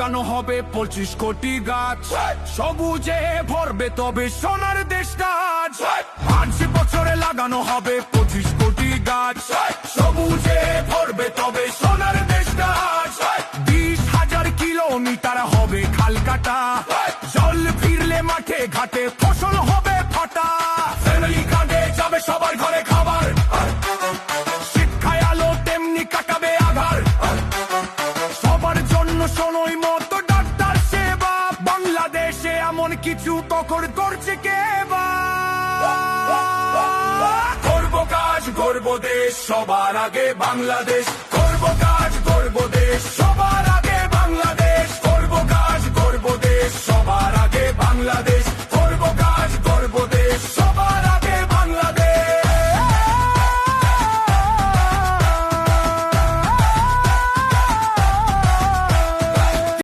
লাগানো হবে 25 কোটি গাছ, সবুজে ভরবে তবে সোনার দেশটা আজ। 5 বছরে লাগানো হবে 25 কোটি গাছ, সবুজে ভরবে তবে সোনার দেশটা আজ। 20,000 কিলোমিটার হবে খাল কাটা, জল ফিরলে মাঠে ঘাটে ফসল হবে ফাটা। ফ্যামিলি কার্ডে যাবে সবার ঘরে খাবার, শিক্ষায় আলো তেমনি কাটাবে আধার। সবার জন্য সময় মতো ডাক্তার সেবা, বাংলাদেশে এমন কিছু তখন করছে কে বা? করবো কাজ গর্ব দেশ, সবার আগে বাংলাদেশ। করবো কাজ গর্ব দেশ, সবার আগে বাংলাদেশ। করবো কাজ গর্ব দেশ, সবার আগে বাংলাদেশ।